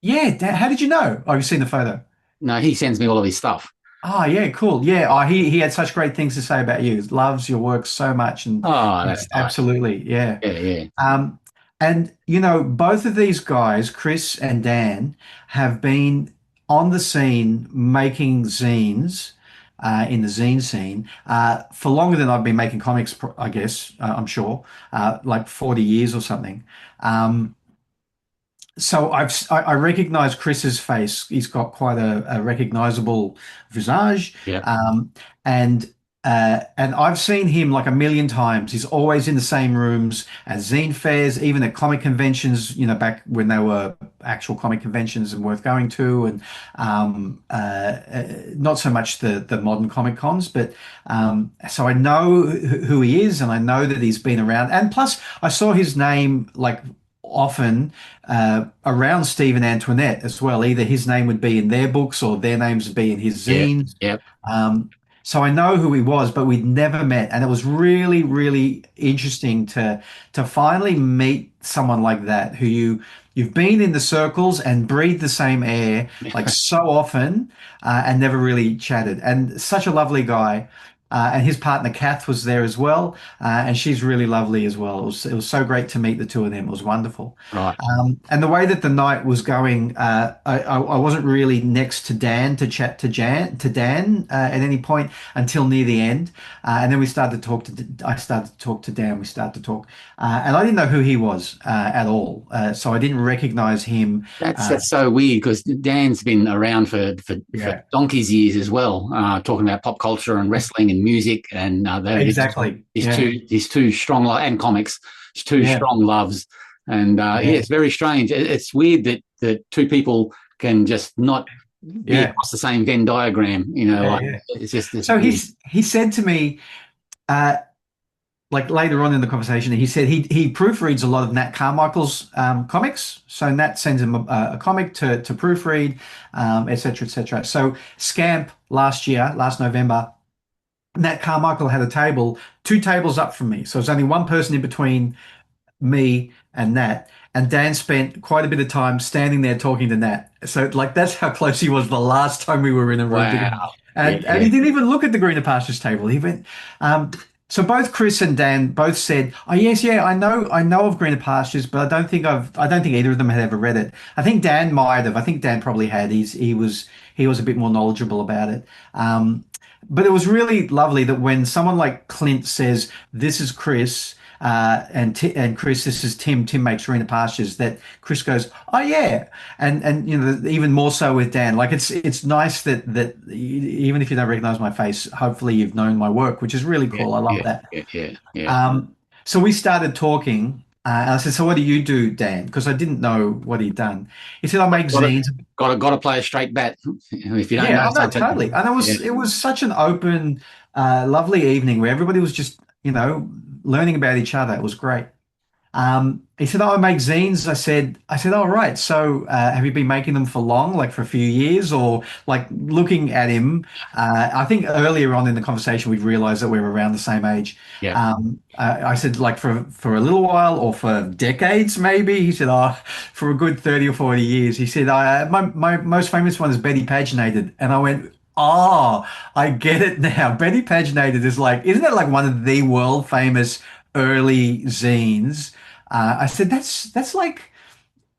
yeah, how did you know? Oh, you've seen the photo. No, he sends me all of his stuff. Oh, yeah, cool. Yeah, oh, he had such great things to say about you. Loves your work so much, and Oh, yeah, that's nice. absolutely, yeah. Yeah, yeah, Um, and both of these guys, Chris and Dan, have been on the scene making zines in the zine scene for longer than I've been making comics, I guess, I'm sure, like 40 years or something. Um, so I recognize Chris's face. He's got quite a recognizable visage, yeah. and and I've seen him like a million times. He's always in the same rooms at zine fairs, even at comic conventions. Back when they were actual comic conventions and worth going to, and not so much the modern comic cons, but so I know who he is, and I know that he's been around. And plus, I saw his name like often around Steve and Antoinette as well. Either his name would be in their books or their names would be in his Yeah, zines. yeah. So I know who he was, but we'd never met, and it was really, really interesting to finally meet someone like that who you've been in the circles and breathed the same air like so often, and never really chatted. And such a lovely guy. And his partner Kath was there as well, and she's really lovely as well. It was so great to meet the two of them. It was wonderful. Right. And the way that the night was going, I wasn't really next to Dan to chat to Dan at any point until near the end, and then we started to talk to. I started to talk to Dan. We started to talk, and I didn't know who he was at all, so I didn't recognize him. That's so weird because Dan's been around for Yeah, donkey's years as well, talking about pop culture and wrestling and music, and exactly. Yeah, his two strong and comics, his two yeah, strong loves, and yeah, yeah, it's very strange. It's weird that two people can just not be yeah, across the same Venn diagram. You know, yeah, like yeah. it's just this So weird. he said to me. Uh, like later on in the conversation, he said he proofreads a lot of Nat Carmichael's comics. So Nat sends him a comic to proofread, et cetera, et cetera. So Scamp last November, Nat Carmichael had a table, two tables up from me. So there's only one person in between me and Nat. And Dan spent quite a bit of time standing there talking to Nat. So like that's how close he was the last time we were in a room together. Wow. And he didn't even look at the Greener Pastures table. He went, so both Chris and Dan both said, "Oh yes, yeah, I know of Greener Pastures, but I don't think either of them had ever read it. I think Dan might have. I think Dan probably had. He was a bit more knowledgeable about it. But it was really lovely that when someone like Clint says, "This is Chris," and Chris, "This is Tim. Tim makes Greener Pastures." That Chris goes, "Oh yeah," and you know even more so with Dan. Like it's nice that even if you don't recognize my face, hopefully you've known my work, which is really Yeah, cool. I love yeah, that. yeah, yeah, yeah. So we started talking. And I said, "So what do you do, Dan?" Because I didn't know what he'd done. He said, "I make Got to zines." got to play a straight bat. If you don't Yeah, know oh no, something, totally. And yeah, it was such an open, lovely evening where everybody was just, learning about each other. It was great. He said, "Oh, I make zines." I said, "Oh, right. So, have you been making them for long, like for a few years, or like looking at him?" I think earlier on in the conversation we realized that we were around the same age. yeah. I said, like for a little while or for decades, maybe. He said, "Oh, for a good 30 or 40 years." He said, my most famous one is Betty Paginated," and I went. Oh, I get it now. Betty Paginated is like, isn't it like one of the world famous early zines? I said that's like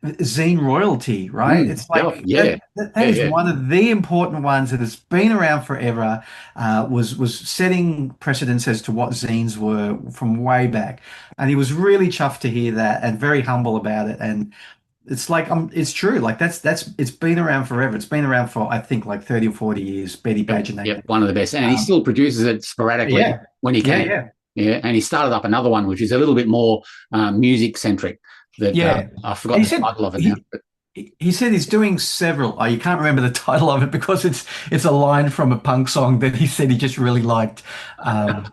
zine royalty, right? It's Yeah, like yeah, that yeah, is yeah. one of the important ones that has been around forever. Was setting precedents as to what zines were from way back, and he was really chuffed to hear that and very humble about it. And it's like it's true. Like that's it's been around forever. It's been around for I think like 30 or 40 years. Betty Yep, yep, Paginated. one of the best, and he Um, still produces it sporadically yeah, when he yeah, can. yeah, Yeah, and he started up another one which is a little bit more music centric. That yeah. I've And forgotten he the said title of it now. he he said he's doing several. Oh, you can't remember the title of it because it's a line from a punk song that he said he just really liked. Um,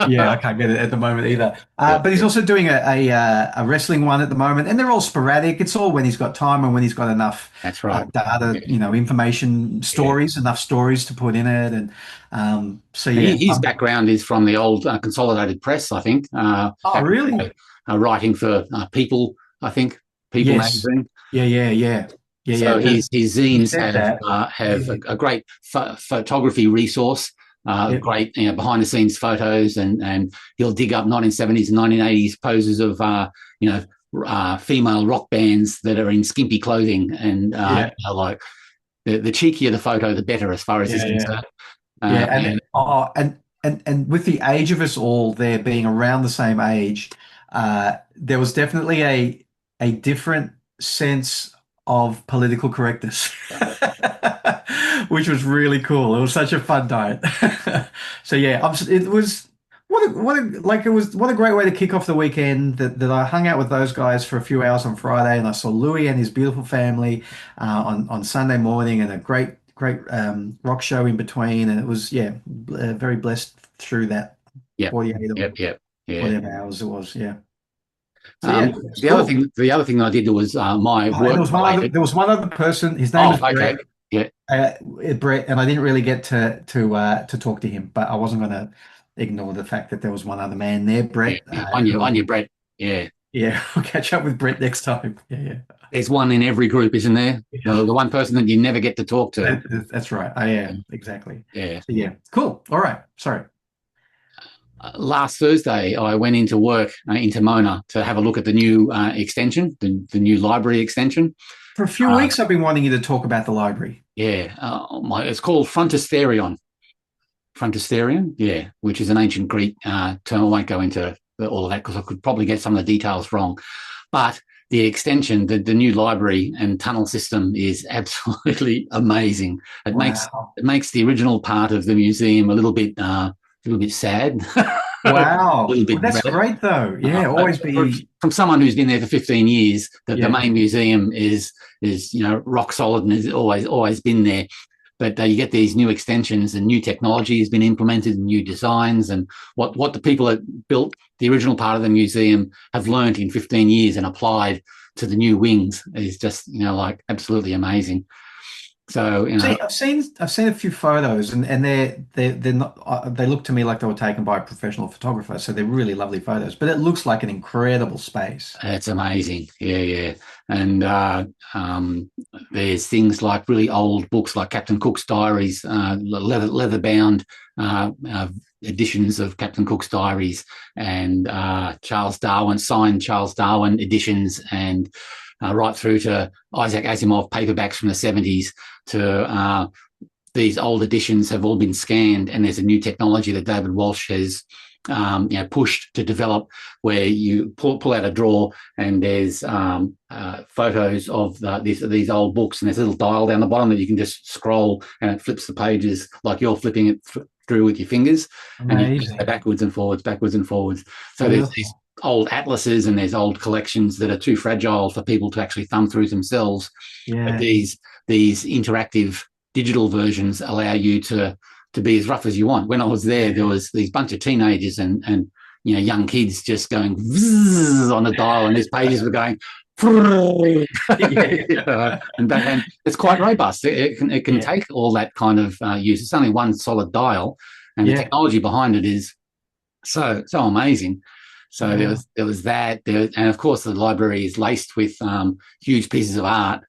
yeah, I can't get it at the moment Yeah, either. yeah, But he's yeah, also doing a wrestling one at the moment, and they're all sporadic. It's all when he's got time and when he's got enough that's right. data, Yeah, information, yeah. stories, enough stories to put in it, and so And yeah. his background is from the old Consolidated Press, I think. Oh, Back in the really? day, writing for People, I think, People Yes. magazine. Yeah, yeah, yeah, yeah, yeah. So his He zines said that. have Yeah, a great photography resource, yeah, great behind the scenes photos, and he'll dig up 1970s and 1980s poses of female rock bands that are in skimpy clothing, and yeah, like the cheekier the photo, the better as far as he's yeah, yeah. concerned. Yeah, And and with the age of us all there being around the same age, there was definitely a different sense of political correctness, which was really cool. It was such a fun night. So yeah, it was what a great way to kick off the weekend. That I hung out with those guys for a few hours on Friday, and I saw Louie and his beautiful family on Sunday morning, and a great rock show in between, and it was very blessed through that yep, 48 or yep, yeah. whatever hours it was. Yeah. So yeah, it's cool. The other thing I did was my Oh, and work related. there was one other person. His name Oh, was okay, Brett. yeah, Brett, and I didn't really get to talk to him, but I wasn't going to ignore the fact that there was one other man there, yeah, Brett. yeah. Who I On your think, Brett, yeah. yeah, I'll catch up with Brett next time. Yeah, yeah. There's one in every group, isn't there? Yeah. The one person that you never get to talk to. That's right. I am exactly. Yeah. So yeah, cool. All right. Sorry. last Thursday, I went into work into Mona to have a look at the new extension, the new library extension. For a few weeks, I've been wanting you to talk about the library. Yeah, it's called Frontisterion. Frontisterion, yeah, which is an ancient Greek term. I won't go into all of that because I could probably get some of the details wrong. But the extension, the new library and tunnel system is absolutely amazing. It makes the original part of the museum a little bit sad. Wow. Well, that's great, though. Yeah, always be... From someone who's been there for 15 years, the main museum is rock solid and has always been there. But you get these new extensions and new technology has been implemented, and new designs, and what the people that built the original part of the museum have learned in 15 years and applied to the new wings is just like absolutely amazing. So See, I've seen a few photos, and they're not, they look to me like they were taken by a professional photographer, so they're really lovely photos. But it looks like an incredible space. It's amazing, yeah. And there's things like really old books like Captain Cook's diaries, leather bound editions of Captain Cook's diaries, and signed Charles Darwin editions, and right through to Isaac Asimov paperbacks from the 70s to these old editions have all been scanned, and there's a new technology that David Walsh has pushed to develop, where you pull out a drawer and there's photos of these old books, and there's a little dial down the bottom that you can just scroll, and it flips the pages like you're flipping it through with your fingers. Amazing. And you can go backwards and forwards. So there's these old atlases and there's old collections that are too fragile for people to actually thumb through themselves. Yeah. But these interactive digital versions allow you to be as rough as you want. When I was there was these bunch of teenagers and young kids just going on the dial, and these pages were going and it's quite robust. It can take all that kind of use. It's only one solid dial, and the technology behind it is so amazing. So there was that, and of course the library is laced with huge pieces of art,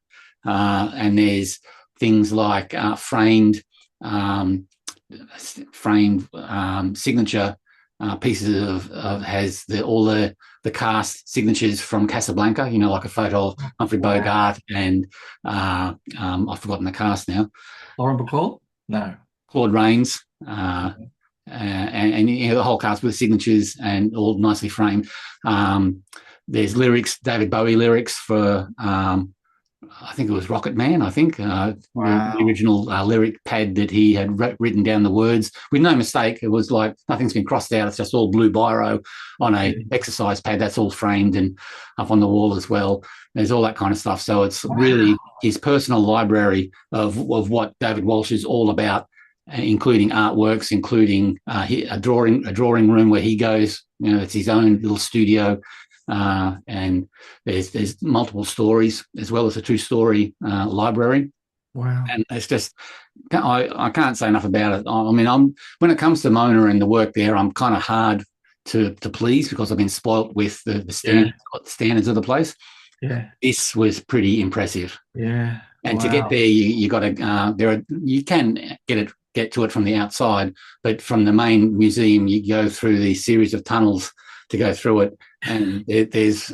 and there's things like framed signature pieces of has all the cast signatures from Casablanca. Like a photo of Humphrey Bogart and I've forgotten the cast now. Lauren Bacall? No, Claude Rains. And the whole cast with signatures and all nicely framed. There's lyrics, David Bowie lyrics for I think it was Rocket Man. The original lyric pad that he had written down the words with no mistake. It was like nothing's been crossed out. It's just all blue biro on a exercise pad. That's all framed and up on the wall as well. There's all that kind of stuff. So it's really his personal library of what David Walsh is all about, including artworks, including a drawing room where he goes. It's his own little studio, and there's multiple stories as well as a 2-story library. Wow! And it's just I can't say enough about it. I mean, when it comes to Mona and the work there, I'm kind of hard to please because I've been spoilt with the standards of the place. Yeah, this was pretty impressive. Yeah, and to get there, you got to you can get to it from the outside, but from the main museum, you go through these series of tunnels to go through it, and there's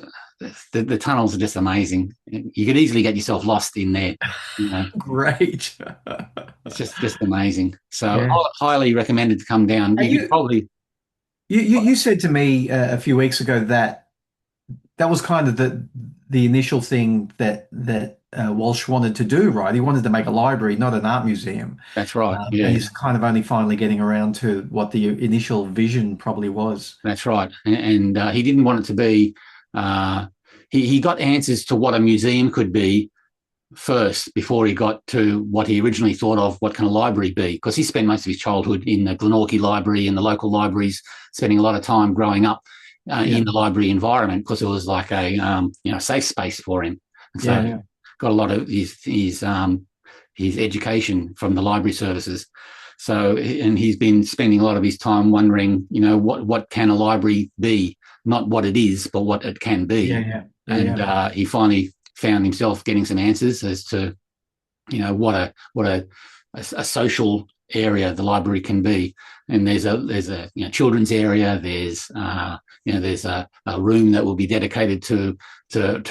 the tunnels are just amazing. You could easily get yourself lost in there. Great. It's just amazing. So I highly recommended to come down. You said to me a few weeks ago that was kind of the initial thing that Walsh wanted to do, right? He wanted to make a library, not an art museum. That's right. And he's kind of only finally getting around to what the initial vision probably was. That's right. And he didn't want it to be, he got answers to what a museum could be first before he got to what he originally thought of what can a library be, because he spent most of his childhood in the Glenorchy Library and the local libraries, spending a lot of time growing up in the library environment because it was like a safe space for him. And so got a lot of his education from the library services. So, and he's been spending a lot of his time wondering, what can a library be? Not what it is, but what it can be. And he finally found himself getting some answers as to, what a social area the library can be. And there's a children's area. There's there's a room that will be dedicated to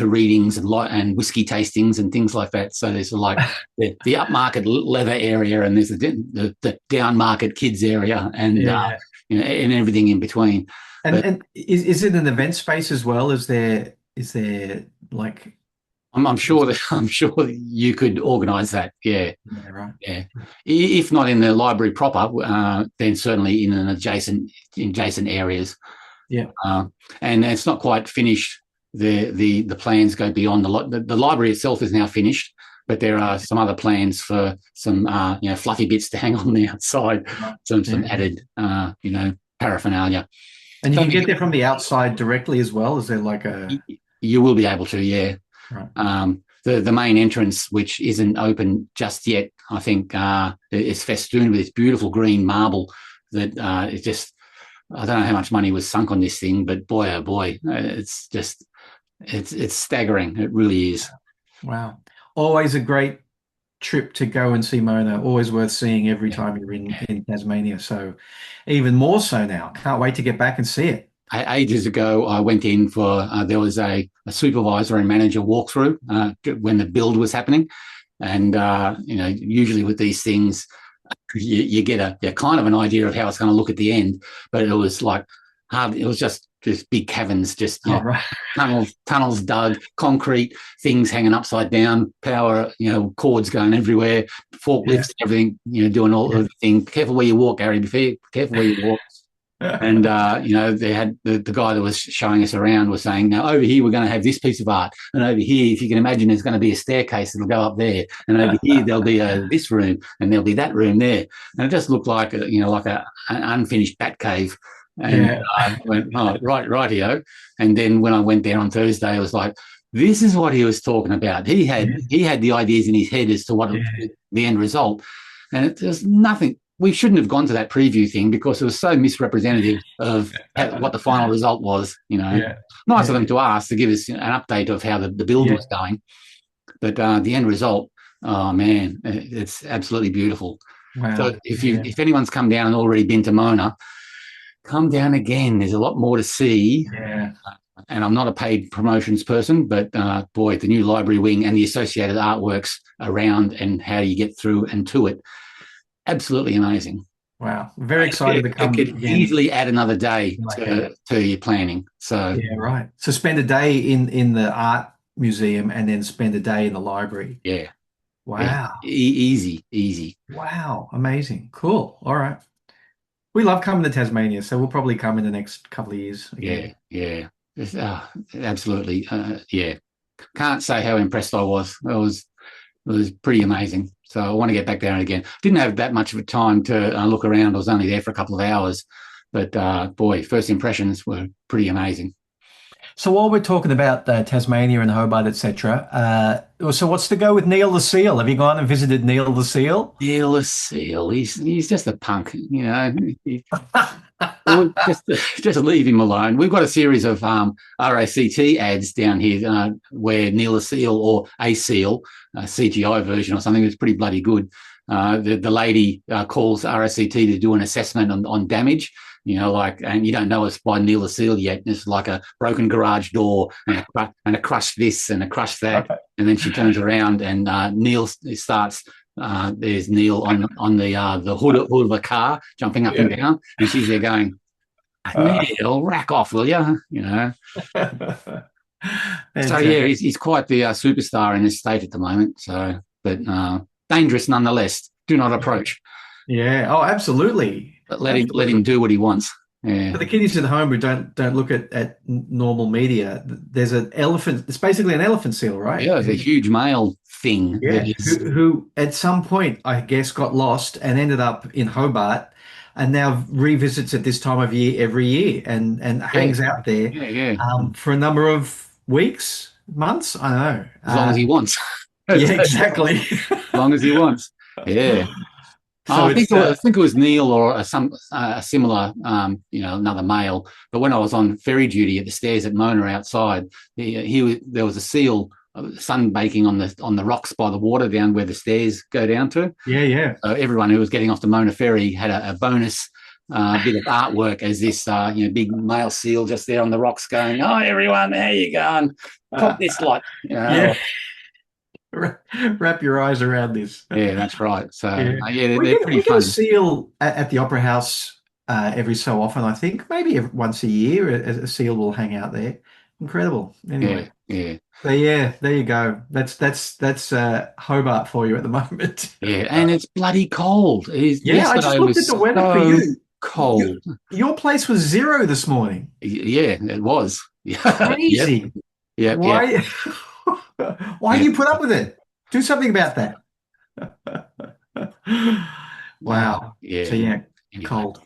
readings and whiskey tastings and things like that. So there's like the upmarket leather area, and there's the downmarket kids area, and and everything in between. And is it an event space as well? Is there like? I'm sure that you could organise that. Yeah. Yeah. Right. Yeah. If not in the library proper, then certainly in adjacent areas. Yeah. And it's not quite finished. The plans go beyond the library itself is now finished, but there are some other plans for some fluffy bits to hang on the outside, some added paraphernalia. And you can get there from the outside directly as well. Is there like a? You will be able to, yeah. Right. The main entrance, which isn't open just yet, I think is festooned with this beautiful green marble that it just, I don't know how much money was sunk on this thing, but boy, oh boy, it's staggering. It really is. Wow. Always a great trip to go and see Mona. Always worth seeing every time you're in Tasmania. So even more so now. Can't wait to get back and see it. Ages ago, I went in for there was a supervisor and manager walkthrough when the build was happening, and usually with these things, you get a kind of an idea of how it's going to look at the end, but it was like it was just big caverns, just tunnels dug, concrete things hanging upside down, power cords going everywhere, forklifts, everything, doing all of the thing. Careful where you walk, Gary. Careful where you walk. And they had the guy that was showing us around was saying, now over here we're going to have this piece of art, and over here, if you can imagine, there's going to be a staircase that'll go up there, and over here there'll be this room, and there'll be that room there, and it just looked like an unfinished bat cave. And I went, oh, rightio. And then when I went there on Thursday, I was like, this is what he was talking about. He had the ideas in his head as to what the end result, and there's nothing. We shouldn't have gone to that preview thing because it was so misrepresentative of what the final result was. Nice of them to ask to give us an update of how the build was going, but the end result, oh man, it's absolutely beautiful. Wow. So if anyone's come down and already been to Mona, come down again. There's a lot more to see. Yeah. And I'm not a paid promotions person, but boy, the new library wing and the associated artworks around and how you get through and to it. Absolutely amazing. Wow. Very excited to come. It could easily add another day to your planning. So yeah, right. So spend a day in the art museum and then spend a day in the library. Yeah. Wow. Yeah. Easy. Wow. Amazing. Cool. All right. We love coming to Tasmania, so we'll probably come in the next couple of years again. Yeah. Absolutely. Can't say how impressed I was. It was pretty amazing. So I want to get back there again. Didn't have that much of a time to look around. I was only there for a couple of hours. But, boy, first impressions were pretty amazing. So while we're talking about Tasmania and Hobart, etc., so what's to go with Neil the Seal? Have you gone and visited Neil the Seal? Neil the Seal, he's just a punk, just leave him alone. We've got a series of RACT ads down here where Neil the Seal or a Seal, a CGI version or something, is pretty bloody good. The lady calls RACT to do an assessment on damage. And you don't know it's by Neil the Seal yet. It's like a broken garage door and a crushed this and a crushed that. Okay. And then she turns around and Neil starts. There's Neil on the hood of a car jumping up and down, and she's there going, "Neil, rack off, will you?" So he's quite the superstar in his state at the moment. So, but dangerous nonetheless. Do not approach. Yeah. Oh, absolutely. But let him do what he wants. Yeah. For the kiddies at home who don't look at normal media, there's an elephant. It's basically an elephant seal, right? Yeah, it's a huge male thing. Yeah. Who at some point, I guess, got lost and ended up in Hobart, and now revisits at this time of year every year and hangs out there for a number of weeks, months. I don't know. As long as he wants. Yeah, exactly. As long as he wants. Yeah. So I think it was Neil or a similar, another male. But when I was on ferry duty at the stairs at Mona outside, there was a seal sun baking on the rocks by the water down where the stairs go down to. Yeah. So everyone who was getting off the Mona Ferry had a bonus bit of artwork as this big male seal just there on the rocks going, "Oh, everyone, how you going? Pop this lot." Yeah. Wrap your eyes around this. Yeah, that's right. So they're we pretty get fun. a seal at the Opera House every so often. I think maybe once a year a seal will hang out there. Incredible. Anyway, Yeah. so yeah, there you go. That's Hobart for you at the moment. Yeah, and it's bloody cold. Yeah, I just looked at the weather for you. Cold. Your place was 0 this morning. Yeah, it was. Crazy. Yeah. Why? Why do you put up with it? Do something about that. Wow. Yeah. So yeah, Anyway. cold.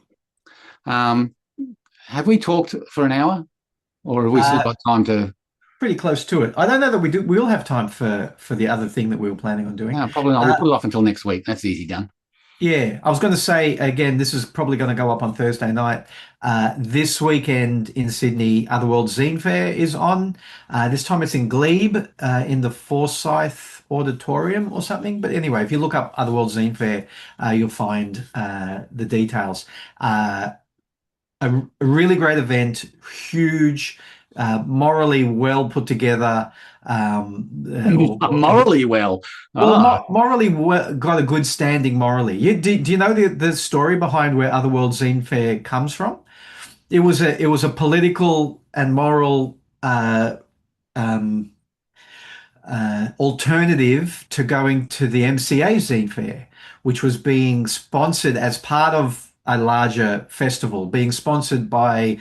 Have we talked for an hour, or have we still got time to? Pretty close to it. I don't know that we do. We'll have time for the other thing that we were planning on doing. No, probably not. We'll put it off until next week. That's easy done. Yeah, I was going to say again. This is probably going to go up on Thursday night. This weekend in Sydney, Otherworld Zine Fair is on. This time it's in Glebe in the Forsyth Auditorium or something. But anyway, if you look up Otherworld Zine Fair, you'll find the details. A really great event, huge, morally well put together. Morally well. Morally got a good standing morally. Do you know the story behind where Otherworld Zine Fair comes from? It was a political and moral alternative to going to the MCA Zine Fair, which was being sponsored as part of a larger festival, being sponsored by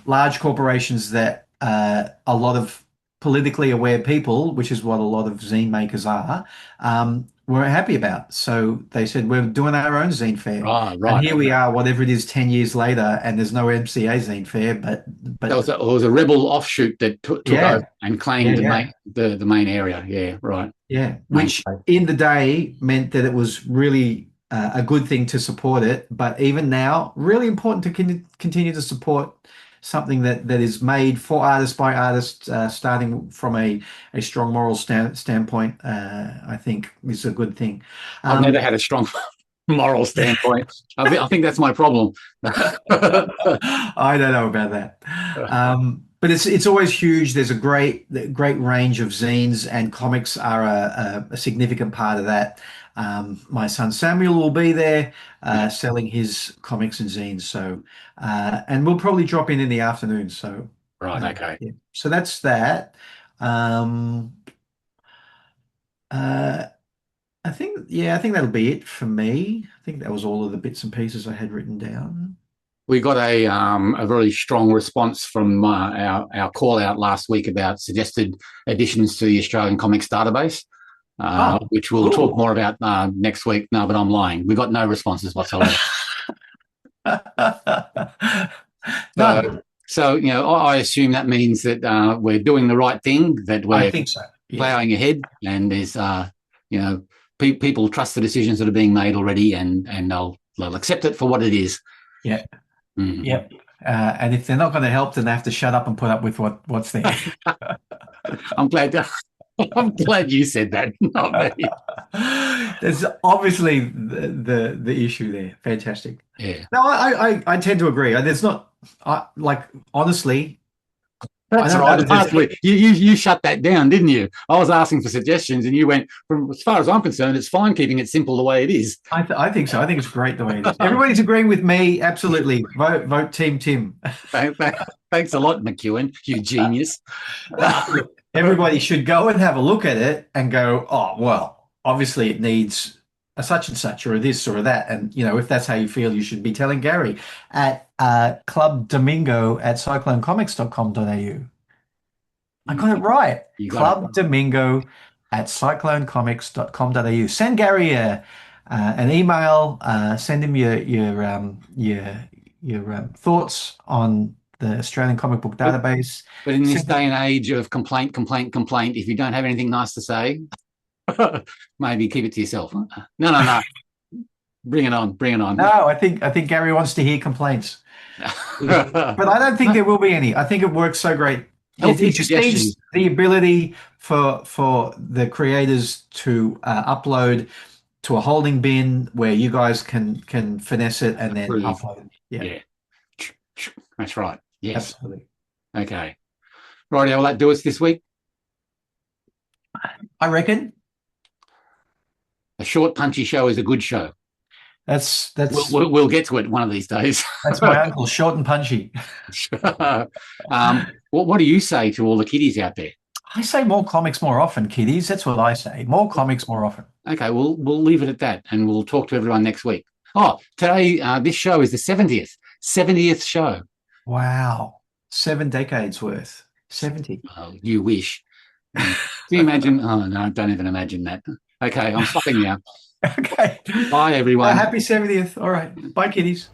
large corporations that a lot of politically aware people, which is what a lot of zine makers are, were happy about. So they said, we're doing our own zine fair. Right. And here we are, whatever it is, 10 years later, and there's no MCA zine fair, but it was a rebel offshoot that took over and claimed the main area. Yeah, right. Yeah, which in the day meant that it was really a good thing to support it. But even now, really important to continue to support something that is made for artists by artists, starting from a strong moral standpoint. I think is a good thing. I've never had a strong moral standpoint. I think that's my problem. I don't know about that. But it's always huge. There's a great range of zines, and comics are a significant part of that. My son Samuel will be there selling his comics and zines. So, and we'll probably drop in the afternoon. So, right, okay. Yeah. So that's that. I think that'll be it for me. I think that was all of the bits and pieces I had written down. We got a very strong response from our call out last week about suggested additions to the Australian Comics database, which we'll talk more about next week. No, but I'm lying. We got no responses whatsoever. So I assume that means that we're doing the right thing, that we're plowing ahead, and there's people trust the decisions that are being made already, and they'll accept it for what it is. Yeah. Mm-hmm. Yep. And if they're not going to help, then they have to shut up and put up with what's there. I'm glad you said that, not me. There's obviously the issue there. Fantastic. Yeah. No, I tend to agree. There's not honestly. That's right. You shut that down, didn't you? I was asking for suggestions, and you went, from as far as I'm concerned, it's fine keeping it simple the way it is. I think so. I think it's great the way it is. Everybody's agreeing with me. Absolutely. Vote Team Tim. Thanks a lot, McEwen. You genius. Everybody should go and have a look at it and go, oh, well, obviously it needs a such and such or a this or a that. And, if that's how you feel, you should be telling Gary at clubdamingo at cyclonecomics.com.au. I got it right. Clubdamingo at cyclonecomics.com.au. Send Gary an email. Send him your thoughts on the Australian comic book database. But in this day and age of complaint, if you don't have anything nice to say, maybe keep it to yourself. No. Bring it on. No, I think Gary wants to hear complaints. But I don't think there will be any. I think it works so great healthy It just needs suggestions. the ability for the creators to upload to a holding bin where you guys can finesse it and then Approve. upload. Yeah, Yeah. That's right. Yes. absolutely. Okay. Right. Will that do us this week? I reckon A short, punchy show is a good show. that's We'll get to it one of these days. that's my uncle, short and punchy. What do you say to all the kiddies out there? I say more comics more often, kiddies. That's what I say. More comics more often. Okay, we'll leave it at that, and we'll talk to everyone next week. Oh, today this show is the 70th show. Wow, 7 decades worth. 70. Oh, you wish. Can you imagine? Oh no, don't even imagine that. Okay, I'm stopping now. Okay. Bye, everyone. Happy 70th. All right. Bye, kiddies.